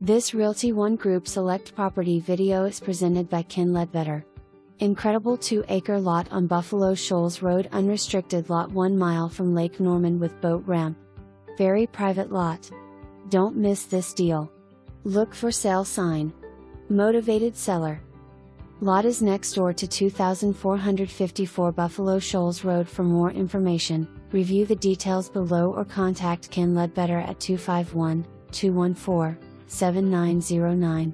This Realty ONE Group Select property video is presented by Ken Ledbetter. Incredible 2-acre lot on Buffalo Shoals Rd Unrestricted, lot 1 mile from Lake Norman with boat ramp. Very private lot. Don't miss this deal. Look for sale sign. Motivated seller. Lot is next door to 2454 Buffalo Shoals Road. For more information, review the details below or contact Ken Ledbetter at 251-214-7909.